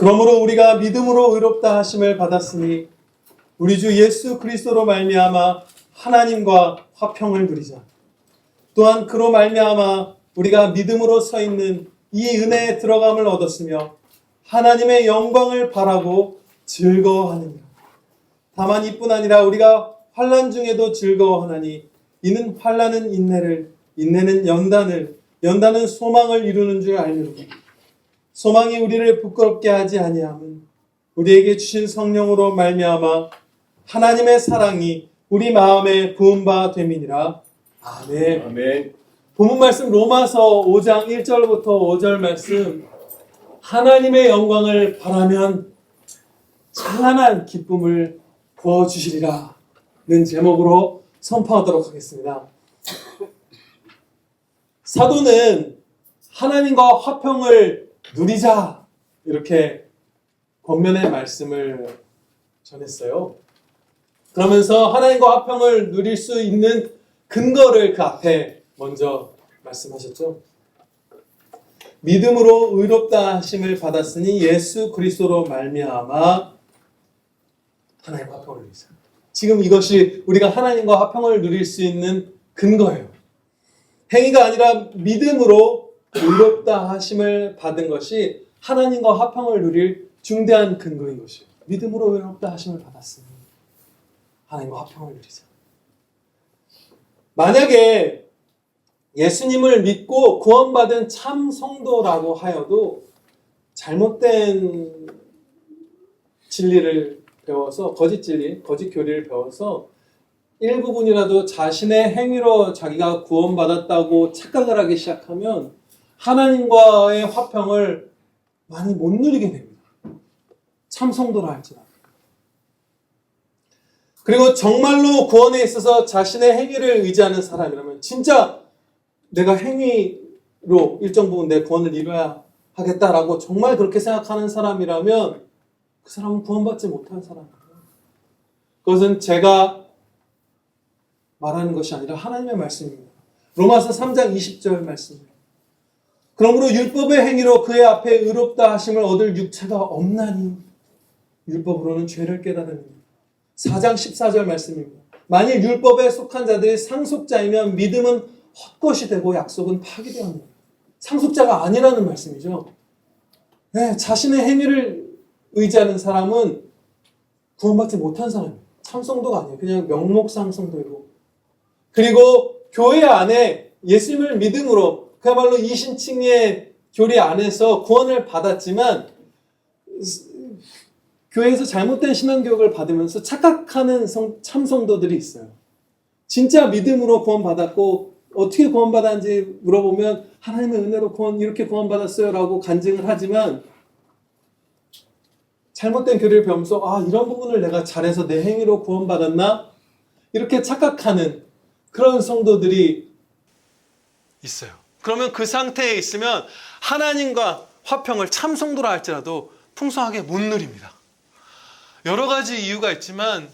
그러므로 우리가 믿음으로 의롭다 하심을 받았으니 우리 주 예수 그리스도로 말미암아 하나님과 화평을 누리자. 또한 그로 말미암아 우리가 믿음으로 서 있는 이 은혜에 들어감을 얻었으며 하나님의 영광을 바라고 즐거워하느니라. 다만 이뿐 아니라 우리가 환난 중에도 즐거워하나니 이는 환난은 인내를, 인내는 연단을, 연단은 소망을 이루는 줄 알미로다. 소망이 우리를 부끄럽게 하지 아니함은 우리에게 주신 성령으로 말미암아 하나님의 사랑이 우리 마음에 부은 바 됨이니라. 아멘. 아멘. 본문 말씀 로마서 5장 1절부터 5절 말씀, 하나님의 영광을 바라면 찬란한 기쁨을 부어주시리라 는 제목으로 선포하도록 하겠습니다. 사도는 하나님과 화평을 누리자 이렇게 권면의 말씀을 전했어요. 그러면서 하나님과 화평을 누릴 수 있는 근거를 그 앞에 먼저 말씀하셨죠. 믿음으로 의롭다 하심을 받았으니 예수 그리스도로 말미암아 하나님과 화평을 누리자. 지금 이것이 우리가 하나님과 화평을 누릴 수 있는 근거예요. 행위가 아니라 믿음으로 의롭다 하심을 받은 것이 하나님과 화평을 누릴 중대한 근거인 것이에요. 믿음으로 의롭다 하심을 받았으니 하나님과 화평을 누리자. 만약에 예수님을 믿고 구원받은 참 성도라고 하여도 잘못된 진리를 배워서, 거짓 진리, 거짓 교리를 배워서 일부분이라도 자신의 행위로 자기가 구원받았다고 착각을 하기 시작하면 하나님과의 화평을 많이 못 누리게 됩니다. 참 성도라 할지라도. 그리고 정말로 구원에 있어서 자신의 행위를 의지하는 사람이라면, 진짜 내가 행위로 일정 부분 내 구원을 이뤄야 하겠다라고 정말 그렇게 생각하는 사람이라면 그 사람은 구원받지 못한 사람이에요. 그것은 제가 말하는 것이 아니라 하나님의 말씀입니다. 로마서 3장 20절 말씀입니다. 그러므로 율법의 행위로 그의 앞에 의롭다 하심을 얻을 육체가 없나니 율법으로는 죄를 깨달으니. 4장 14절 말씀입니다. 만일 율법에 속한 자들이 상속자이면 믿음은 헛것이 되고 약속은 파기되었느니라. 상속자가 아니라는 말씀이죠. 네, 자신의 행위를 의지하는 사람은 구원받지 못한 사람이에요. 참성도가 아니에요. 그냥 명목상 성도이고. 그리고 교회 안에 예수님을 믿음으로 그야말로 이신칭의 교리 안에서 구원을 받았지만 교회에서 잘못된 신앙교육을 받으면서 착각하는 참성도들이 있어요. 진짜 믿음으로 구원받았고 어떻게 구원받았는지 물어보면 하나님의 은혜로 이렇게 구원받았어요 라고 간증을 하지만 잘못된 교리를 배우면서 이런 부분을 내가 잘해서 내 행위로 구원받았나? 이렇게 착각하는 그런 성도들이 있어요. 그러면 그 상태에 있으면 하나님과 화평을 참 성도라 할지라도 풍성하게 못 누립니다. 여러 가지 이유가 있지만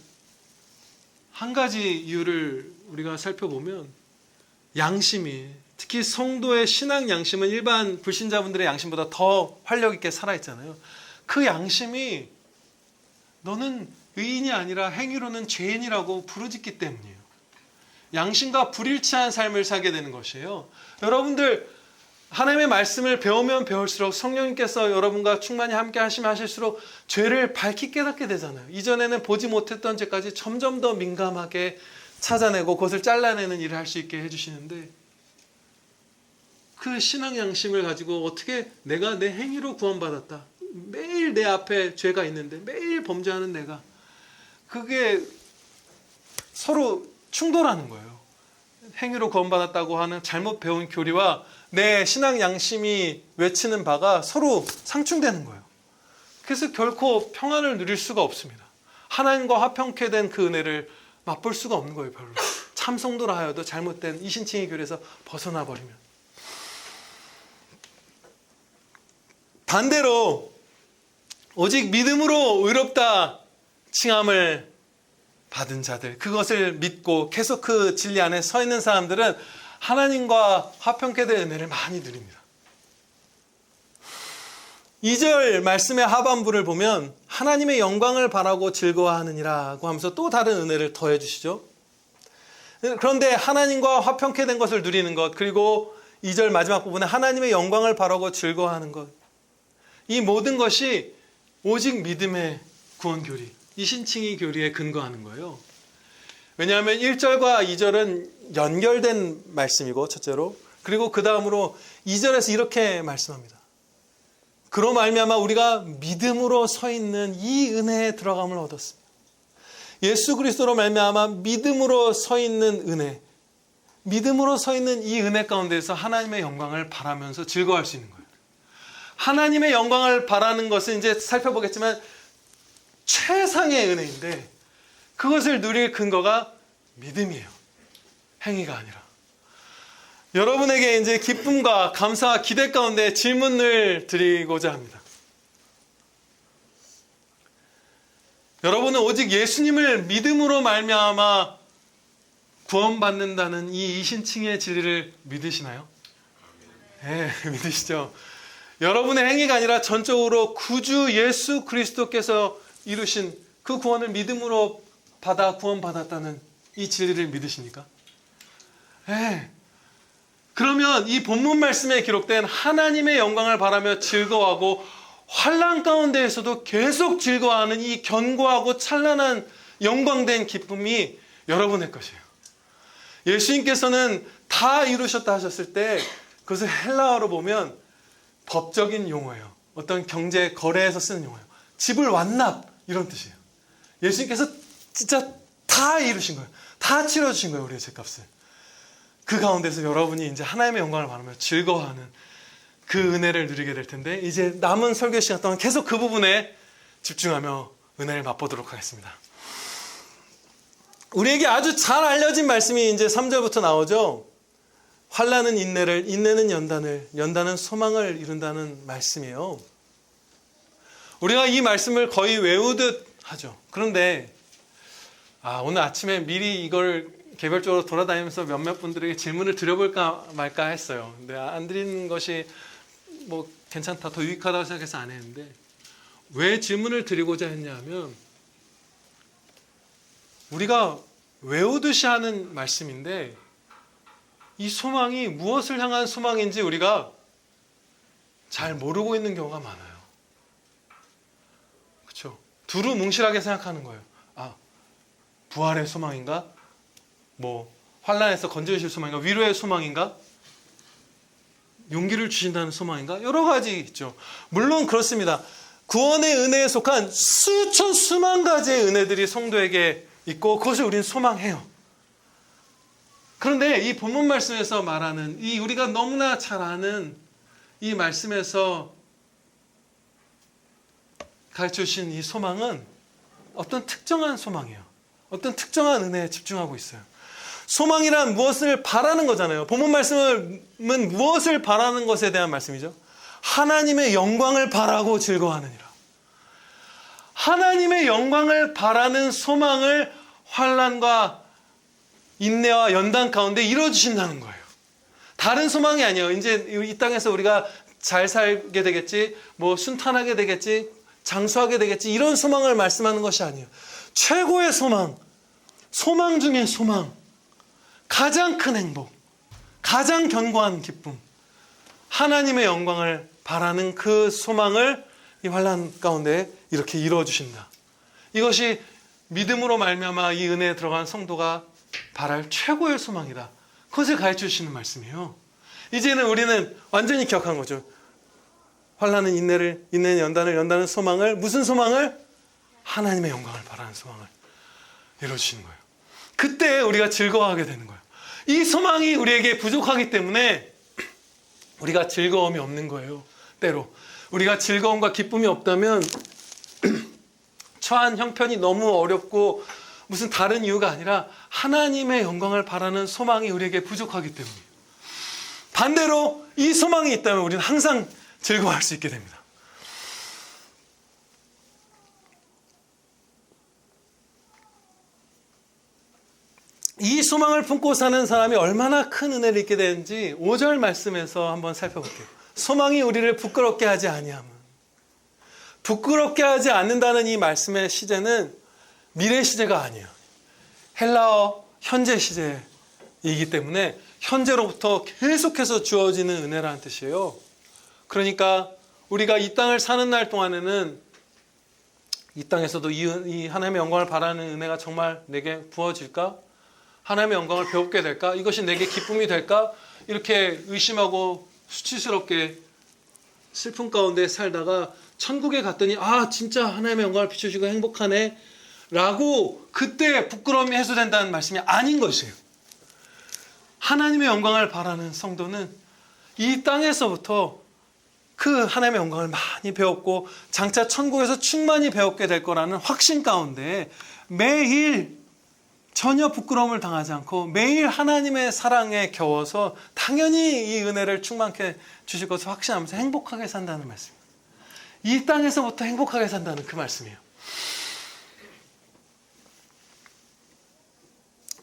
한 가지 이유를 우리가 살펴보면 양심이, 특히 성도의 신앙 양심은 일반 불신자분들의 양심보다 더 활력 있게 살아있잖아요. 그 양심이 너는 의인이 아니라 행위로는 죄인이라고 부르짖기 때문이에요. 양심과 불일치한 삶을 살게 되는 것이에요. 여러분들 하나님의 말씀을 배우면 배울수록 성령님께서 여러분과 충만히 함께 하실수록 죄를 밝히 깨닫게 되잖아요. 이전에는 보지 못했던 죄까지 점점 더 민감하게 찾아내고 그것을 잘라내는 일을 할 수 있게 해주시는데, 그 신앙 양심을 가지고 어떻게 내가 내 행위로 구원받았다, 매일 내 앞에 죄가 있는데 매일 범죄하는 내가, 그게 서로 충돌하는 거예요. 행위로 구원받았다고 하는 잘못 배운 교리와 내 신앙 양심이 외치는 바가 서로 상충되는 거예요. 그래서 결코 평안을 누릴 수가 없습니다. 하나님과 화평케 된 그 은혜를 맛볼 수가 없는 거예요. 별로. 참성도라 하여도 잘못된 이신칭의 교리에서 벗어나 버리면. 반대로 오직 믿음으로 의롭다 칭함을 받은 자들, 그것을 믿고 계속 그 진리 안에 서 있는 사람들은 하나님과 화평케 된 은혜를 많이 누립니다. 2절 말씀의 하반부를 보면 하나님의 영광을 바라고 즐거워하느니라고 하면서 또 다른 은혜를 더해 주시죠. 그런데 하나님과 화평케 된 것을 누리는 것, 그리고 2절 마지막 부분에 하나님의 영광을 바라고 즐거워하는 것, 이 모든 것이 오직 믿음의 구원 교리, 이신칭의 교리에 근거하는 거예요. 왜냐하면 1절과 2절은 연결된 말씀이고 첫째로, 그리고 그 다음으로 2절에서 이렇게 말씀합니다. 그로 말미암아 우리가 믿음으로 서 있는 이 은혜에 들어감을 얻었습니다. 예수 그리스도로 말미암아 믿음으로 서 있는 은혜, 믿음으로 서 있는 이 은혜 가운데서 하나님의 영광을 바라면서 즐거워할 수 있는 거예요. 하나님의 영광을 바라는 것은 이제 살펴보겠지만 최상의 은혜인데, 그것을 누릴 근거가 믿음이에요. 행위가 아니라. 여러분에게 이제 기쁨과 감사와 기대 가운데 질문을 드리고자 합니다. 여러분은 오직 예수님을 믿음으로 말미암아 구원받는다는 이 이신칭의 진리를 믿으시나요? 네, 믿으시죠? 여러분의 행위가 아니라 전적으로 구주 예수 그리스도께서 이루신 그 구원을 믿음으로 받아 구원받았다는 이 진리를 믿으십니까? 네. 그러면 이 본문 말씀에 기록된 하나님의 영광을 바라며 즐거워하고 환난 가운데에서도 계속 즐거워하는 이 견고하고 찬란한 영광된 기쁨이 여러분의 것이에요. 예수님께서는 다 이루셨다 하셨을 때 그것을 헬라어로 보면 법적인 용어예요. 어떤 경제 거래에서 쓰는 용어예요. 집을 완납, 이런 뜻이에요. 예수님께서 진짜 다 이루신 거예요. 다 치러주신 거예요, 우리의 죄값을. 그 가운데서 여러분이 이제 하나님의 영광을 바라며 즐거워하는 그 은혜를 누리게 될 텐데, 이제 남은 설교 시간 동안 계속 그 부분에 집중하며 은혜를 맛보도록 하겠습니다. 우리에게 아주 잘 알려진 말씀이 이제 3절부터 나오죠. 환난은 인내를, 인내는 연단을, 연단은 소망을 이룬다는 말씀이에요. 우리가 이 말씀을 거의 외우듯 하죠. 그런데 오늘 아침에 미리 이걸 개별적으로 돌아다니면서 몇몇 분들에게 질문을 드려볼까 말까 했어요. 근데 안 드리는 것이 뭐 괜찮다, 더 유익하다고 생각해서 안 했는데, 왜 질문을 드리고자 했냐면 우리가 외우듯이 하는 말씀인데 이 소망이 무엇을 향한 소망인지 우리가 잘 모르고 있는 경우가 많아요. 그렇죠? 두루뭉실하게 생각하는 거예요. 부활의 소망인가? 뭐 환난에서 건져주실 소망인가? 위로의 소망인가? 용기를 주신다는 소망인가? 여러 가지 있죠. 물론 그렇습니다. 구원의 은혜에 속한 수천 수만 가지의 은혜들이 성도에게 있고 그것을 우리는 소망해요. 그런데 이 본문 말씀에서 말하는 이 우리가 너무나 잘 아는 이 말씀에서 가르쳐 주신 이 소망은 어떤 특정한 소망이에요. 어떤 특정한 은혜에 집중하고 있어요. 소망이란 무엇을 바라는 거잖아요. 본문 말씀은 무엇을 바라는 것에 대한 말씀이죠. 하나님의 영광을 바라고 즐거워하느니라. 하나님의 영광을 바라는 소망을 환난과 인내와 연단 가운데 이루어주신다는 거예요. 다른 소망이 아니에요. 이제 이 땅에서 우리가 잘 살게 되겠지, 뭐 순탄하게 되겠지, 장수하게 되겠지, 이런 소망을 말씀하는 것이 아니에요. 최고의 소망, 소망 중에 소망, 가장 큰 행복, 가장 견고한 기쁨, 하나님의 영광을 바라는 그 소망을 이 환난 가운데 이렇게 이루어 주신다. 이것이 믿음으로 말미암아 이 은혜에 들어간 성도가 바랄 최고의 소망이다. 그것을 가르쳐 주시는 말씀이에요. 이제는 우리는 완전히 기억한 거죠. 환난은 인내를, 인내는 연단을, 연단은 소망을, 무슨 소망을? 하나님의 영광을 바라는 소망을 이루어 주시는 거예요. 그때 우리가 즐거워하게 되는 거예요. 이 소망이 우리에게 부족하기 때문에 우리가 즐거움이 없는 거예요. 때로 우리가 즐거움과 기쁨이 없다면 처한 형편이 너무 어렵고 무슨 다른 이유가 아니라 하나님의 영광을 바라는 소망이 우리에게 부족하기 때문이에요. 반대로 이 소망이 있다면 우리는 항상 즐거워할 수 있게 됩니다. 이 소망을 품고 사는 사람이 얼마나 큰 은혜를 입게 되는지 5절 말씀에서 한번 살펴볼게요. 소망이 우리를 부끄럽게 하지 아니함은. 부끄럽게 하지 않는다는 이 말씀의 시제는 미래 시제가 아니에요. 헬라어 현재 시제이기 때문에 현재로부터 계속해서 주어지는 은혜라는 뜻이에요. 그러니까 우리가 이 땅을 사는 날 동안에는 이 땅에서도 이 하나님의 영광을 바라는 은혜가 정말 내게 부어질까? 하나님의 영광을 배우게 될까? 이것이 내게 기쁨이 될까? 이렇게 의심하고 수치스럽게 슬픔 가운데 살다가 천국에 갔더니 진짜 하나님의 영광을 비추시고 행복하네 라고 그때 부끄러움이 해소된다는 말씀이 아닌 것이에요. 하나님의 영광을 바라는 성도는 이 땅에서부터 그 하나님의 영광을 많이 배웠고 장차 천국에서 충만히 배웠게 될 거라는 확신 가운데 매일 전혀 부끄러움을 당하지 않고 매일 하나님의 사랑에 겨워서 당연히 이 은혜를 충만케 주실 것을 확신하면서 행복하게 산다는 말씀입니다. 이 땅에서부터 행복하게 산다는 그 말씀이에요.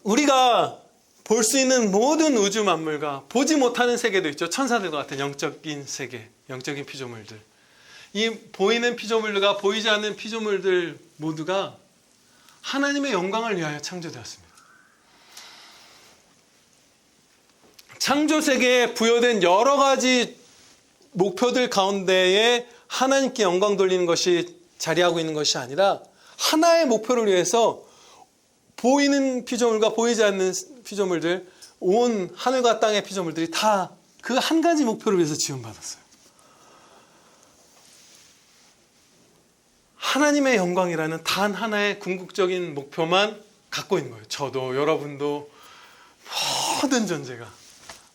우리가 볼 수 있는 모든 우주 만물과 보지 못하는 세계도 있죠. 천사들과 같은 영적인 세계, 영적인 피조물들. 이 보이는 피조물들과 보이지 않는 피조물들 모두가 하나님의 영광을 위하여 창조되었습니다. 창조 세계에 부여된 여러 가지 목표들 가운데에 하나님께 영광 돌리는 것이 자리하고 있는 것이 아니라 하나의 목표를 위해서 보이는 피조물과 보이지 않는 피조물들, 온 하늘과 땅의 피조물들이 다 그 한 가지 목표를 위해서 지원받았어요. 하나님의 영광이라는 단 하나의 궁극적인 목표만 갖고 있는 거예요. 저도 여러분도 모든 존재가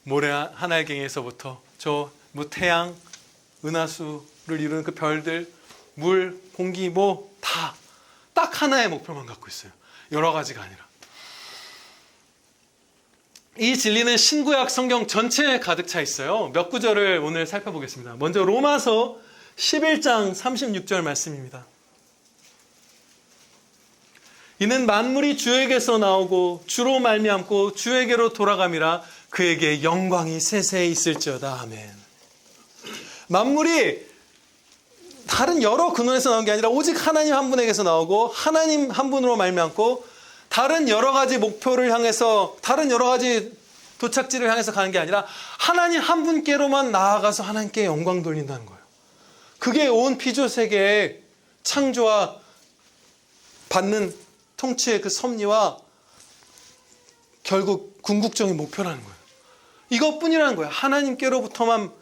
모래 하늘갱에서부터 저 태양, 은하수를 이루는 그 별들, 물, 공기 다 딱 하나의 목표만 갖고 있어요. 여러 가지가 아니라. 이 진리는 신구약 성경 전체에 가득 차 있어요. 몇 구절을 오늘 살펴보겠습니다. 먼저 로마서 11장 36절 말씀입니다. 이는 만물이 주에게서 나오고 주로 말미암고 주에게로 돌아감이라 그에게 영광이 세세히 있을지어다. 아멘. 만물이 다른 여러 근원에서 나온 게 아니라 오직 하나님 한 분에게서 나오고 하나님 한 분으로 말미암고 다른 여러 가지 목표를 향해서 다른 여러 가지 도착지를 향해서 가는 게 아니라 하나님 한 분께로만 나아가서 하나님께 영광 돌린다는 거예요. 그게 온 피조 세계의 창조와 받는 통치의 그 섭리와 결국 궁극적인 목표라는 거예요. 이것뿐이라는 거예요. 하나님께로부터만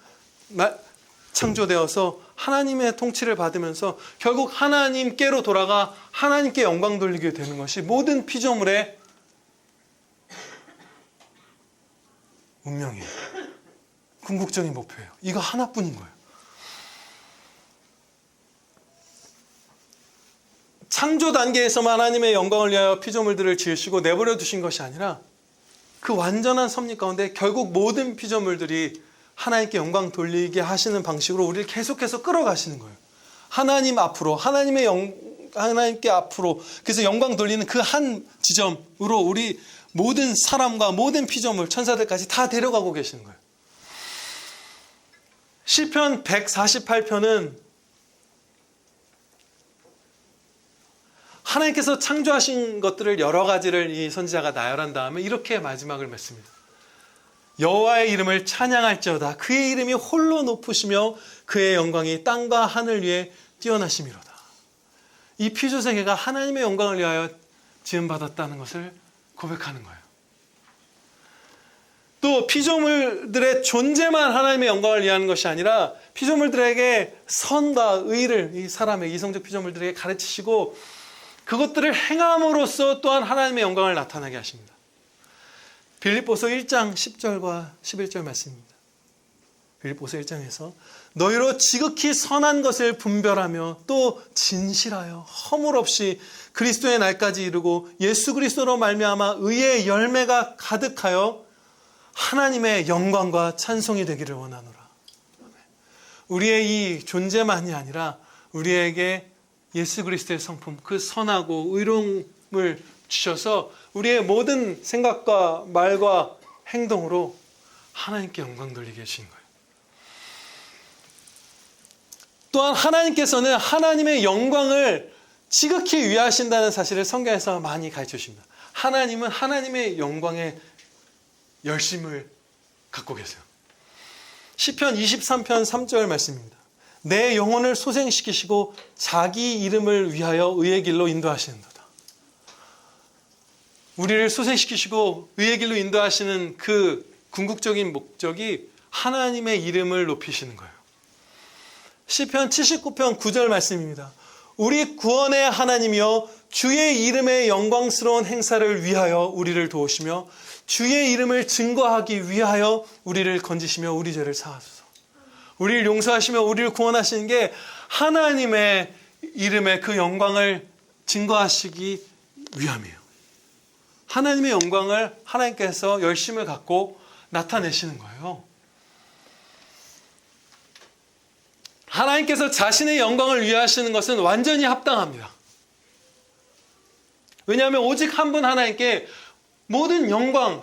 창조되어서 하나님의 통치를 받으면서 결국 하나님께로 돌아가 하나님께 영광 돌리게 되는 것이 모든 피조물의 운명이에요. 궁극적인 목표예요. 이거 하나뿐인 거예요. 창조 단계에서만 하나님의 영광을 위하여 피조물들을 지으시고 내버려 두신 것이 아니라 그 완전한 섭리 가운데 결국 모든 피조물들이 하나님께 영광 돌리게 하시는 방식으로 우리를 계속해서 끌어가시는 거예요. 하나님 앞으로, 하나님께 앞으로. 그래서 영광 돌리는 그 한 지점으로 우리 모든 사람과 모든 피조물, 천사들까지 다 데려가고 계시는 거예요. 시편 148편은 하나님께서 창조하신 것들을 여러 가지를 이 선지자가 나열한 다음에 이렇게 마지막을 맺습니다. 여호와의 이름을 찬양할지어다. 그의 이름이 홀로 높으시며 그의 영광이 땅과 하늘 위에 뛰어나심이로다. 이 피조세계가 하나님의 영광을 위하여 지음받았다는 것을 고백하는 거예요. 또 피조물들의 존재만 하나님의 영광을 위하는 것이 아니라 피조물들에게 선과 의를 이 사람의 이성적 피조물들에게 가르치시고 그것들을 행함으로써 또한 하나님의 영광을 나타나게 하십니다. 빌립보서 1장 10절과 11절 말씀입니다. 빌립보서 1장에서 너희로 지극히 선한 것을 분별하며 또 진실하여 허물 없이 그리스도의 날까지 이루고 예수 그리스도로 말미암아 의의 열매가 가득하여 하나님의 영광과 찬송이 되기를 원하노라. 우리의 이 존재만이 아니라 우리에게 예수 그리스도의 성품, 그 선하고 의로움을 주셔서 우리의 모든 생각과 말과 행동으로 하나님께 영광 돌리게 해주신 거예요. 또한 하나님께서는 하나님의 영광을 지극히 위하신다는 사실을 성경에서 많이 가르쳐 주십니다. 하나님은 하나님의 영광에 열심을 갖고 계세요. 시편 23편 3절 말씀입니다. 내 영혼을 소생시키시고 자기 이름을 위하여 의의 길로 인도하시는도다. 우리를 소생시키시고 의의 길로 인도하시는 그 궁극적인 목적이 하나님의 이름을 높이시는 거예요. 시편 79편 9절 말씀입니다. 우리 구원의 하나님이여 주의 이름의 영광스러운 행사를 위하여 우리를 도우시며 주의 이름을 증거하기 위하여 우리를 건지시며 우리 죄를 사하소서. 우리를 용서하시며 우리를 구원하시는 게 하나님의 이름의 그 영광을 증거하시기 위함이에요. 하나님의 영광을 하나님께서 열심을 갖고 나타내시는 거예요. 하나님께서 자신의 영광을 위하시는 것은 완전히 합당합니다. 왜냐하면 오직 한 분 하나님께 모든 영광,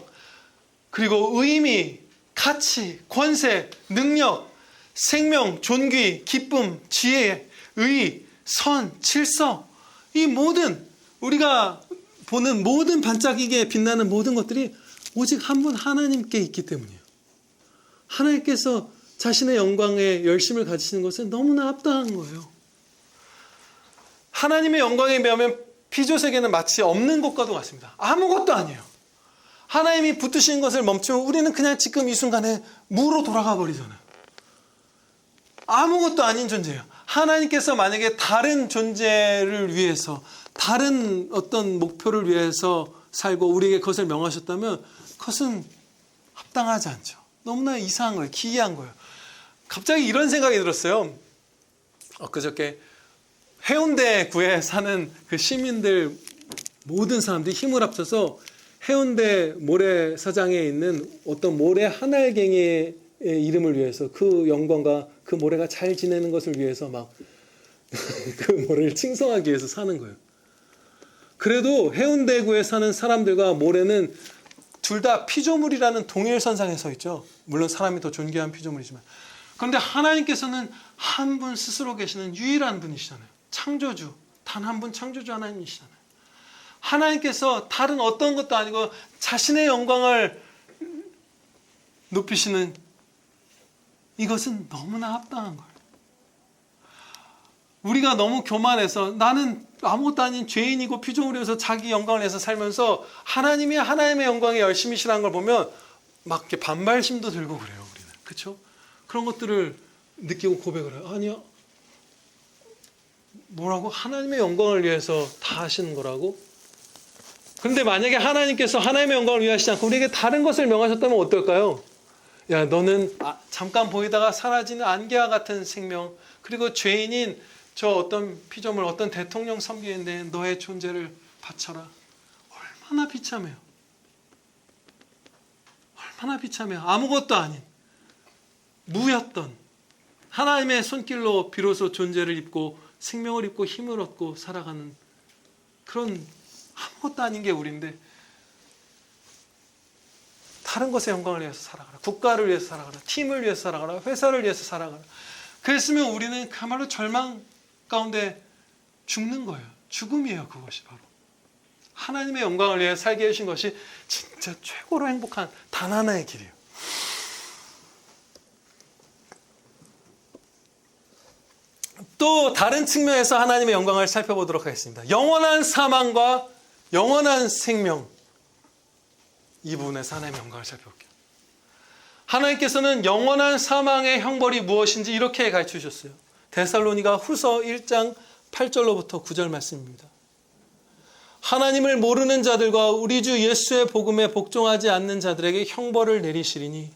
그리고 의미, 가치, 권세, 능력, 생명, 존귀, 기쁨, 지혜, 의, 선, 질서, 이 모든 우리가 보는 모든 반짝이게 빛나는 모든 것들이 오직 한 분 하나님께 있기 때문이에요. 하나님께서 자신의 영광에 열심을 가지시는 것은 너무나 합당한 거예요. 하나님의 영광에 비하면 피조세계는 마치 없는 것과도 같습니다. 아무것도 아니에요. 하나님이 붙드신 것을 멈추면 우리는 그냥 지금 이 순간에 무로 돌아가 버리잖아요. 아무것도 아닌 존재예요. 하나님께서 만약에 다른 존재를 위해서, 다른 어떤 목표를 위해서 살고 우리에게 그것을 명하셨다면 그것은 합당하지 않죠. 너무나 이상한 거예요. 기이한 거예요. 갑자기 이런 생각이 들었어요. 그저께 해운대구에 사는 그 시민들, 모든 사람들이 힘을 합쳐서 해운대 모래사장에 있는 어떤 모래 하늘갱이의 이름을 위해서, 그 영광과 그 모래가 잘 지내는 것을 위해서 막 그 모래를 칭송하기 위해서 사는 거예요. 그래도 해운대구에 사는 사람들과 모래는 둘 다 피조물이라는 동일선상에 서 있죠. 물론 사람이 더 존귀한 피조물이지만. 그런데 하나님께서는 한 분 스스로 계시는 유일한 분이시잖아요. 창조주, 단 한 분 창조주 하나님이시잖아요. 하나님께서 다른 어떤 것도 아니고 자신의 영광을 높이시는 이것은 너무나 합당한 거예요. 우리가 너무 교만해서 나는 아무것도 아닌 죄인이고 피조물이어서 자기 영광을 내서 살면서 하나님이 하나님의 영광에 열심히 실한 걸 보면 막 이렇게 반발심도 들고 그래요. 우리는. 그렇죠? 그런 것들을 느끼고 고백을 해요. 아니야. 뭐라고? 하나님의 영광을 위해서 다 하시는 거라고? 그런데 만약에 하나님께서 하나님의 영광을 위하시지 않고 우리에게 다른 것을 명하셨다면 어떨까요? 야, 너는 잠깐 보이다가 사라지는 안개와 같은 생명, 그리고 죄인인 저 어떤 피조물, 어떤 대통령 섬기는데 너의 존재를 바쳐라. 얼마나 비참해요. 얼마나 비참해요. 아무것도 아닌 무였던 하나님의 손길로 비로소 존재를 입고 생명을 입고 힘을 얻고 살아가는 그런 아무것도 아닌 게 우리인데, 다른 것의 영광을 위해서 살아가라. 국가를 위해서 살아가라. 팀을 위해서 살아가라. 회사를 위해서 살아가라. 그랬으면 우리는 그야말로 절망 가운데 죽는 거예요. 죽음이에요. 그것이 바로. 하나님의 영광을 위해 살게 해주신 것이 진짜 최고로 행복한 단 하나의 길이에요. 또 다른 측면에서 하나님의 영광을 살펴보도록 하겠습니다. 영원한 사망과 영원한 생명, 이 부분에서 하나님의 영광을 살펴볼게요. 하나님께서는 영원한 사망의 형벌이 무엇인지 이렇게 가르쳐 주셨어요. 데살로니가 후서 1장 8절로부터 9절 말씀입니다. 하나님을 모르는 자들과 우리 주 예수의 복음에 복종하지 않는 자들에게 형벌을 내리시리니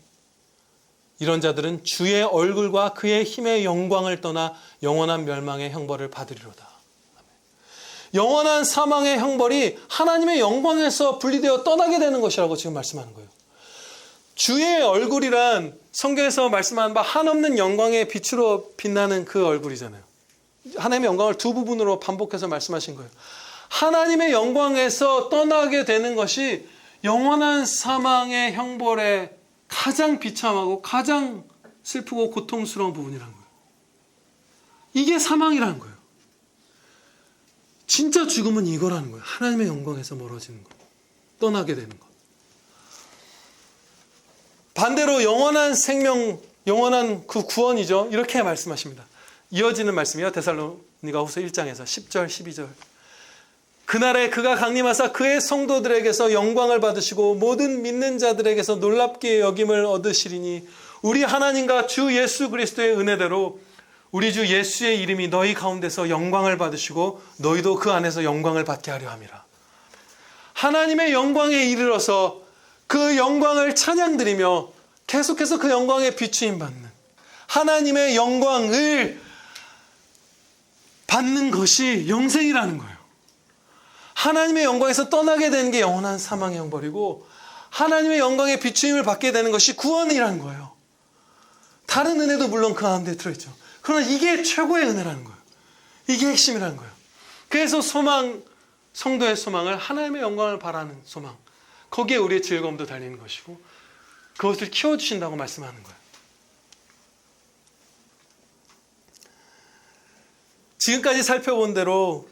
이런 자들은 주의 얼굴과 그의 힘의 영광을 떠나 영원한 멸망의 형벌을 받으리로다. 영원한 사망의 형벌이 하나님의 영광에서 분리되어 떠나게 되는 것이라고 지금 말씀하는 거예요. 주의 얼굴이란 성경에서 말씀하는 바 한없는 영광의 빛으로 빛나는 그 얼굴이잖아요. 하나님의 영광을 두 부분으로 반복해서 말씀하신 거예요. 하나님의 영광에서 떠나게 되는 것이 영원한 사망의 형벌의 가장 비참하고 가장 슬프고 고통스러운 부분이라는 거예요. 이게 사망이라는 거예요. 진짜 죽음은 이거라는 거예요. 하나님의 영광에서 멀어지는 것, 떠나게 되는 것. 반대로 영원한 생명, 영원한 그 구원이죠. 이렇게 말씀하십니다. 이어지는 말씀이요. 데살로니가후서 1장에서 10절, 12절. 그날에 그가 강림하사 그의 성도들에게서 영광을 받으시고 모든 믿는 자들에게서 놀랍게 여김을 얻으시리니 우리 하나님과 주 예수 그리스도의 은혜대로 우리 주 예수의 이름이 너희 가운데서 영광을 받으시고 너희도 그 안에서 영광을 받게 하려 함이라. 하나님의 영광에 이르러서 그 영광을 찬양드리며 계속해서 그 영광에 비추임 받는, 하나님의 영광을 받는 것이 영생이라는 거예요. 하나님의 영광에서 떠나게 되는 게 영원한 사망의 형벌이고, 하나님의 영광에 비추임을 받게 되는 것이 구원이라는 거예요. 다른 은혜도 물론 그 가운데 들어있죠. 그러나 이게 최고의 은혜라는 거예요. 이게 핵심이라는 거예요. 그래서 소망, 성도의 소망을 하나님의 영광을 바라는 소망, 거기에 우리의 즐거움도 달리는 것이고 그것을 키워주신다고 말씀하는 거예요. 지금까지 살펴본 대로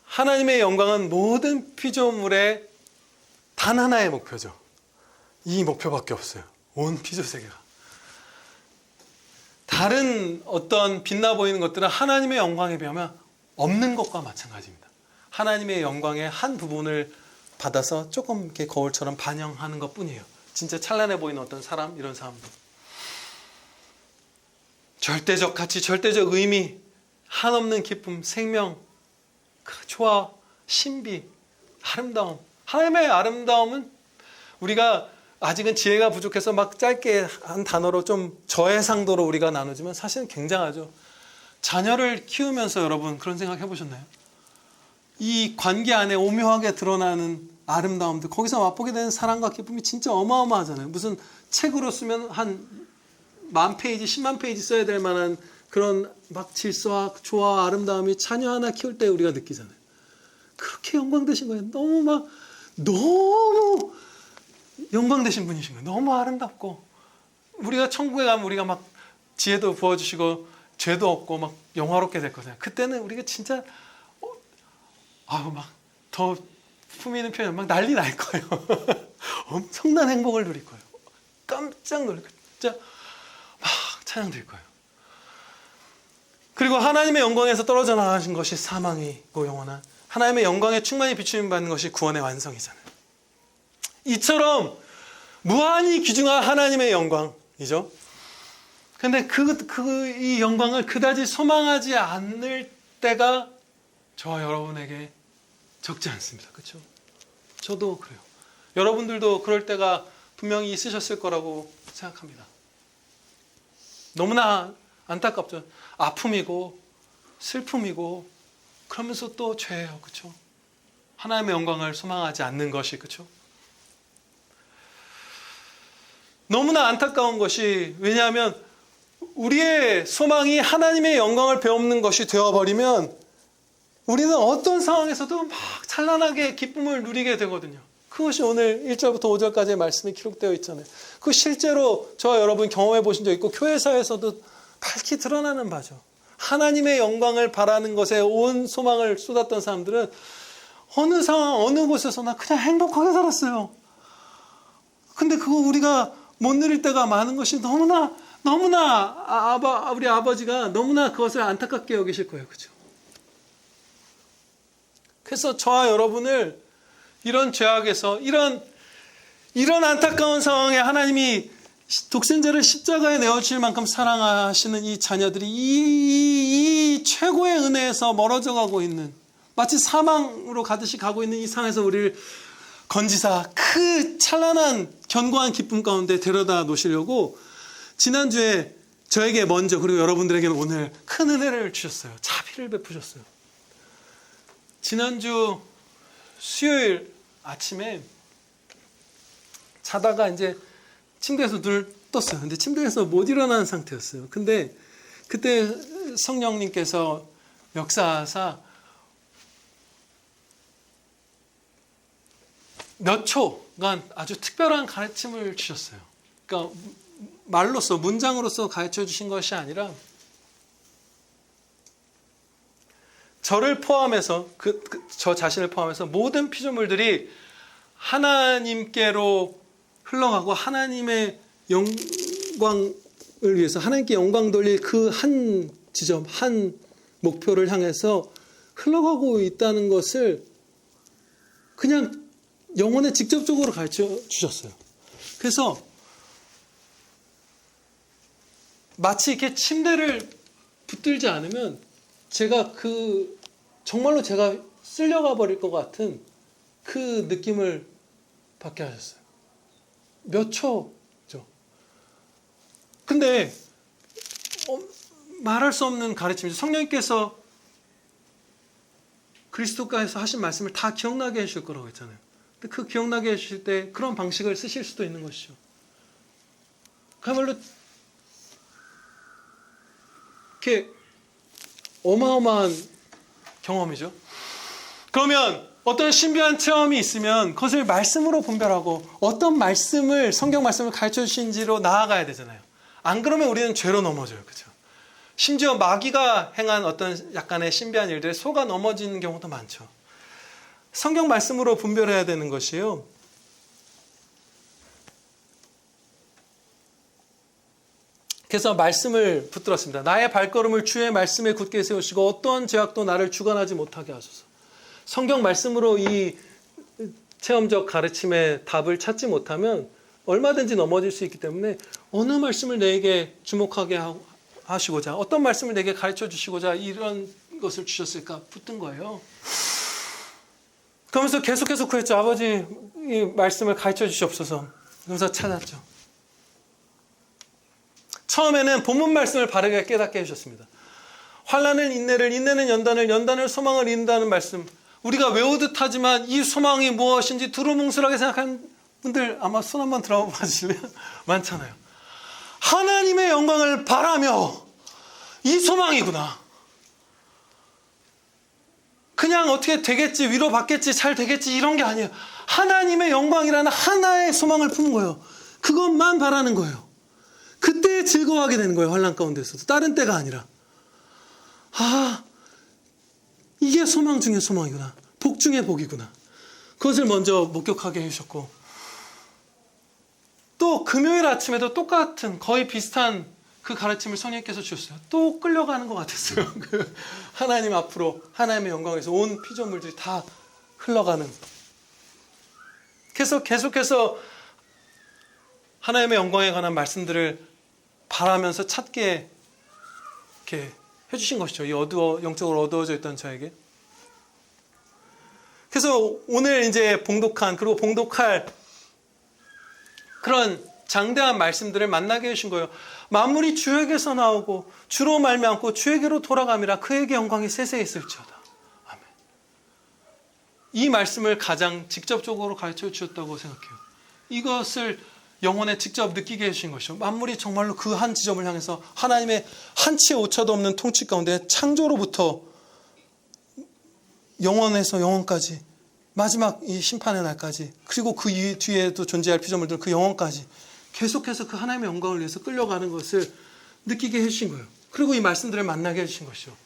하나님의 영광은 모든 피조물의 단 하나의 목표죠. 이 목표밖에 없어요. 온 피조세계가. 다른 어떤 빛나 보이는 것들은 하나님의 영광에 비하면 없는 것과 마찬가지입니다. 하나님의 영광의 한 부분을 받아서 조금 이렇게 거울처럼 반영하는 것 뿐이에요. 진짜 찬란해 보이는 어떤 사람, 이런 사람들. 절대적 가치, 절대적 의미, 한없는 기쁨, 생명, 조화, 신비, 아름다움. 하나님의 아름다움은 우리가 아직은 지혜가 부족해서 막 짧게 한 단어로 좀 저해상도로 우리가 나누지만 사실은 굉장하죠. 자녀를 키우면서 여러분 그런 생각 해보셨나요? 이 관계 안에 오묘하게 드러나는 아름다움들, 거기서 맛보게 되는 사랑과 기쁨이 진짜 어마어마하잖아요. 무슨 책으로 쓰면 한 10,000페이지, 100,000페이지 써야 될 만한 그런 막 질서와 조화와 아름다움이 자녀 하나 키울 때 우리가 느끼잖아요. 그렇게 영광되신 거예요. 너무 영광되신 분이신 거예요. 너무 아름답고, 우리가 천국에 가면 우리가 막 지혜도 부어주시고 죄도 없고 막 영화롭게 될 거잖아요. 그때는 우리가 진짜 막 더 품위 있는 표현 막 난리 날 거예요. 엄청난 행복을 누릴 거예요. 깜짝 놀랄 거예요. 진짜 막 찬양될 거예요. 그리고 하나님의 영광에서 떨어져 나가신 것이 사망이고 영원한 하나님의 영광에 충만히 비추임 받는 것이 구원의 완성이잖아요. 이처럼 무한히 귀중한 하나님의 영광이죠. 근데 이 영광을 그다지 소망하지 않을 때가 저와 여러분에게 적지 않습니다. 그렇죠? 저도 그래요. 여러분들도 그럴 때가 분명히 있으셨을 거라고 생각합니다. 너무나 안타깝죠. 아픔이고 슬픔이고 그러면서 또 죄예요. 그렇죠? 하나님의 영광을 소망하지 않는 것이, 그렇죠? 너무나 안타까운 것이, 왜냐하면 우리의 소망이 하나님의 영광을 배우는 것이 되어버리면 우리는 어떤 상황에서도 막 찬란하게 기쁨을 누리게 되거든요. 그것이 오늘 1절부터 5절까지의 말씀이 기록되어 있잖아요. 그 실제로 저와 여러분 경험해 보신 적 있고 교회사에서도 밝히 드러나는 바죠. 하나님의 영광을 바라는 것에 온 소망을 쏟았던 사람들은 어느 상황, 어느 곳에서나 그냥 행복하게 살았어요. 근데 그거 우리가 못 누릴 때가 많은 것이 너무나 우리 아버지가 너무나 그것을 안타깝게 여기실 거예요. 그렇죠? 그래서 저와 여러분을 이런 죄악에서 이런 안타까운 상황에 하나님이 독생자를 십자가에 내어주실 만큼 사랑하시는 이 자녀들이 이 최고의 은혜에서 멀어져 가고 있는, 마치 사망으로 가듯이 가고 있는 이 상황에서 우리를 건지사 그 찬란한 견고한 기쁨 가운데 데려다 놓으시려고 지난주에 저에게 먼저, 그리고 여러분들에게는 오늘 큰 은혜를 주셨어요. 자비를 베푸셨어요. 지난주 수요일 아침에 자다가 이제 침대에서 눈을 떴어요. 근데 침대에서 못 일어나는 상태였어요. 근데 그때 성령님께서 역사하사 몇 초간 아주 특별한 가르침을 주셨어요. 그러니까 말로써, 문장으로서 가르쳐 주신 것이 아니라 저를 포함해서 저 자신을 포함해서 모든 피조물들이 하나님께로 흘러가고 하나님의 영광을 위해서 하나님께 영광 돌릴 그 한 지점, 한 목표를 향해서 흘러가고 있다는 것을 그냥 영혼에 직접적으로 가르쳐 주셨어요. 그래서 마치 이렇게 침대를 붙들지 않으면 정말로 제가 쓸려가 버릴 것 같은 그 느낌을 받게 하셨어요. 몇 초죠. 근데 말할 수 없는 가르침이죠. 성령님께서 그리스도가에서 하신 말씀을 다 기억나게 해주실 거라고 했잖아요. 근데 그 기억나게 해주실 때 그런 방식을 쓰실 수도 있는 것이죠. 그야말로 이렇게 어마어마한 경험이죠. 그러면 어떤 신비한 체험이 있으면 그것을 말씀으로 분별하고 어떤 말씀을 성경 말씀을 가르쳐 주신지로 나아가야 되잖아요. 안 그러면 우리는 죄로 넘어져요. 그렇죠? 심지어 마귀가 행한 어떤 약간의 신비한 일들에 속아 넘어지는 경우도 많죠. 성경 말씀으로 분별해야 되는 것이에요. 그래서 말씀을 붙들었습니다. 나의 발걸음을 주의 말씀에 굳게 세우시고 어떠한 죄악도 나를 주관하지 못하게 하소서. 성경 말씀으로 이 체험적 가르침의 답을 찾지 못하면 얼마든지 넘어질 수 있기 때문에 어느 말씀을 내게 주목하게 하시고자, 어떤 말씀을 내게 가르쳐 주시고자 이런 것을 주셨을까 붙든 거예요. 그러면서 계속해서 구했죠. 아버지, 이 말씀을 가르쳐 주시옵소서. 그러면서 찾았죠. 처음에는 본문 말씀을 바르게 깨닫게 해주셨습니다. 환난은 인내를, 인내는 연단을, 연단을 소망을 이룬다는 말씀. 우리가 외우듯 하지만 이 소망이 무엇인지 두루뭉술하게 생각하는 분들 아마 손 한번 들어봐 주실래요? 많잖아요. 하나님의 영광을 바라며 이 소망이구나. 그냥 어떻게 되겠지, 위로받겠지, 잘 되겠지 이런 게 아니에요. 하나님의 영광이라는 하나의 소망을 품은 거예요. 그것만 바라는 거예요. 그때 즐거워하게 되는 거예요. 환난 가운데서도. 다른 때가 아니라. 이게 소망 중에 소망이구나. 복 중에 복이구나. 그것을 먼저 목격하게 해주셨고, 또 금요일 아침에도 똑같은 거의 비슷한 그 가르침을 성령님께서 주셨어요. 또 끌려가는 것 같았어요. 그 하나님 앞으로 하나님의 영광에서 온 피조물들이 다 흘러가는. 그래서 계속해서 하나님의 영광에 관한 말씀들을 바라면서 찾게 이렇게 해주신 것이죠. 이 영적으로 어두워져 있던 저에게. 그래서 오늘 이제 그리고 봉독할 그런 장대한 말씀들을 만나게 해주신 거예요. 만물이 주에게서 나오고 주로 말미암고 주에게로 돌아감이라 그에게 영광이 세세히 있을지어다. 아멘. 이 말씀을 가장 직접적으로 가르쳐 주셨다고 생각해요. 이것을 영혼에 직접 느끼게 해주신 것이죠. 만물이 정말로 그 한 지점을 향해서 하나님의 한치의 오차도 없는 통치 가운데 창조로부터 영원에서 영원까지 마지막 이 심판의 날까지, 그리고 그 뒤에도 존재할 피조물들 그 영원까지 계속해서 그 하나님의 영광을 위해서 끌려가는 것을 느끼게 해주신 거예요. 그리고 이 말씀들을 만나게 해주신 것이죠.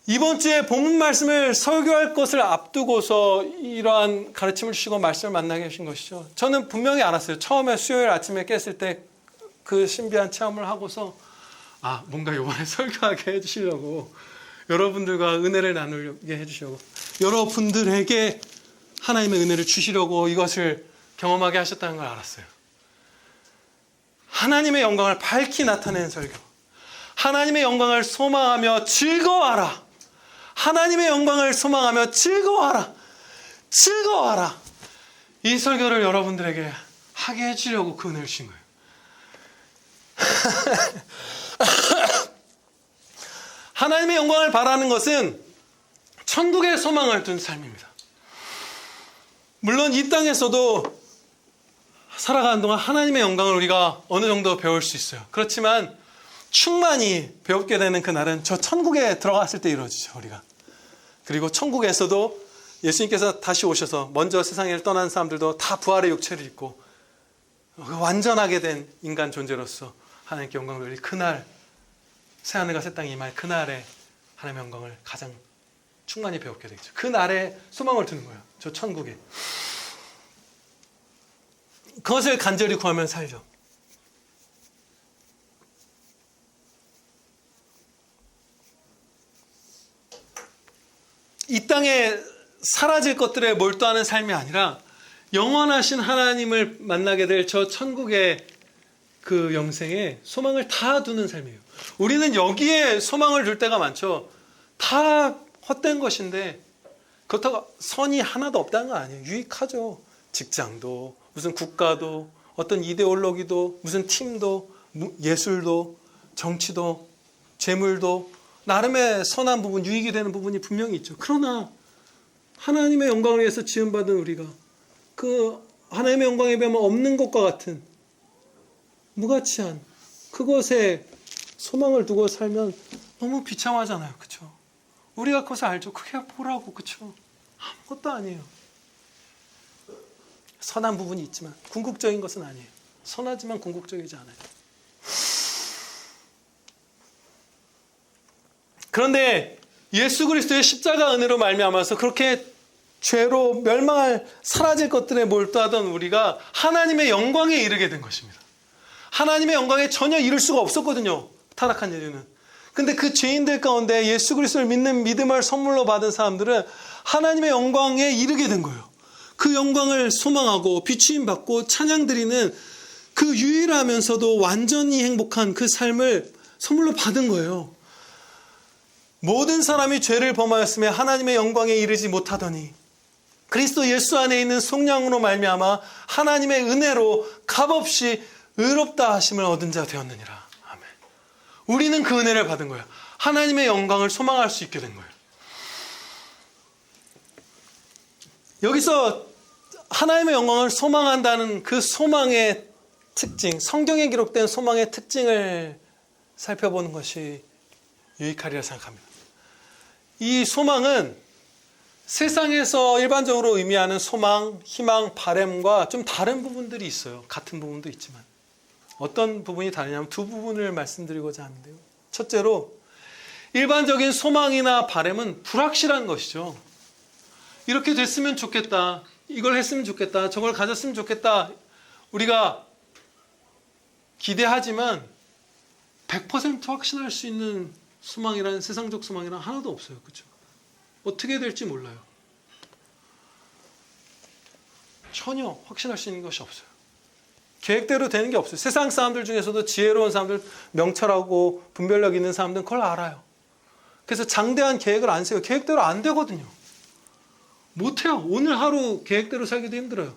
이번 주에 본문 말씀을 설교할 것을 앞두고서 이러한 가르침을 주시고 말씀을 만나게 해주신 것이죠. 저는 분명히 알았어요. 처음에 수요일 아침에 깼을 때 그 신비한 체험을 하고서 뭔가 이번에 설교하게 해주시려고, 여러분들과 은혜를 나누게 해주시려고, 여러분들에게 하나님의 은혜를 주시려고 이것을 경험하게 하셨다는 걸 알았어요. 하나님의 영광을 밝히 나타내는 설교, 하나님의 영광을 소망하며 즐거워하라, 하나님의 영광을 소망하며 즐거워하라, 즐거워하라. 이 설교를 여러분들에게 하게 해주려고 그 은혜를 주신 거예요. 하나님의 영광을 바라는 것은 천국의 소망을 둔 삶입니다. 물론 이 땅에서도 살아가는 동안 하나님의 영광을 우리가 어느 정도 배울 수 있어요. 그렇지만 충만히 배우게 되는 그날은 저 천국에 들어갔을 때 이루어지죠, 우리가. 그리고 천국에서도 예수님께서 다시 오셔서 먼저 세상을 떠난 사람들도 다 부활의 육체를 입고 완전하게 된 인간 존재로서 하나님께 영광을 돌릴 그날, 새하늘과 새 땅이 임할 그날에 하나님의 영광을 가장 충만히 배우게 되겠죠. 그 날에 소망을 두는 거예요. 저 천국에. 그것을 간절히 구하면 살죠. 이 땅에 사라질 것들에 몰두하는 삶이 아니라 영원하신 하나님을 만나게 될 저 천국의 그 영생에 소망을 다 두는 삶이에요. 우리는 여기에 소망을 둘 때가 많죠. 다 헛된 것인데 그렇다고 선이 하나도 없다는 거 아니에요. 유익하죠. 직장도, 무슨 국가도, 어떤 이데올로기도, 무슨 팀도, 예술도, 정치도, 재물도 나름의 선한 부분, 유익이 되는 부분이 분명히 있죠. 그러나 하나님의 영광을 위해서 지음받은 우리가 그 하나님의 영광에 비하면 없는 것과 같은 무가치한 그것에 소망을 두고 살면 너무 비참하잖아요. 그렇죠? 우리가 그것을 알죠. 그게 뭐라고, 그렇죠? 아무것도 아니에요. 선한 부분이 있지만 궁극적인 것은 아니에요. 선하지만 궁극적이지 않아요. 그런데 예수 그리스도의 십자가 은혜로 말미암아서 그렇게 죄로 멸망할 사라질 것들에 몰두하던 우리가 하나님의 영광에 이르게 된 것입니다. 하나님의 영광에 전혀 이룰 수가 없었거든요. 타락한 인류는. 근데 그 죄인들 가운데 예수 그리스도를 믿는 믿음을 선물로 받은 사람들은 하나님의 영광에 이르게 된 거예요. 그 영광을 소망하고 비추임 받고 찬양 드리는 그 유일하면서도 완전히 행복한 그 삶을 선물로 받은 거예요. 모든 사람이 죄를 범하였으며 하나님의 영광에 이르지 못하더니 그리스도 예수 안에 있는 속량으로 말미암아 하나님의 은혜로 값없이 의롭다 하심을 얻은 자 되었느니라. 아멘. 우리는 그 은혜를 받은 거예요. 하나님의 영광을 소망할 수 있게 된 거예요. 여기서 하나님의 영광을 소망한다는 그 소망의 특징, 성경에 기록된 소망의 특징을 살펴보는 것이 유익하리라 생각합니다. 이 소망은 세상에서 일반적으로 의미하는 소망, 희망, 바람과 좀 다른 부분들이 있어요. 같은 부분도 있지만. 어떤 부분이 다르냐면 두 부분을 말씀드리고자 하는데요. 첫째로 일반적인 소망이나 바람은 불확실한 것이죠. 이렇게 됐으면 좋겠다. 이걸 했으면 좋겠다. 저걸 가졌으면 좋겠다. 우리가 기대하지만 100% 확신할 수 있는 소망이란 세상적 소망이란 하나도 없어요. 그렇죠? 어떻게 될지 몰라요. 전혀 확신할 수 있는 것이 없어요. 계획대로 되는 게 없어요. 세상 사람들 중에서도 지혜로운 사람들, 명철하고 분별력 있는 사람들은 그걸 알아요. 그래서 장대한 계획을 안 세워요. 계획대로 안 되거든요. 못해요. 오늘 하루 계획대로 살기도 힘들어요.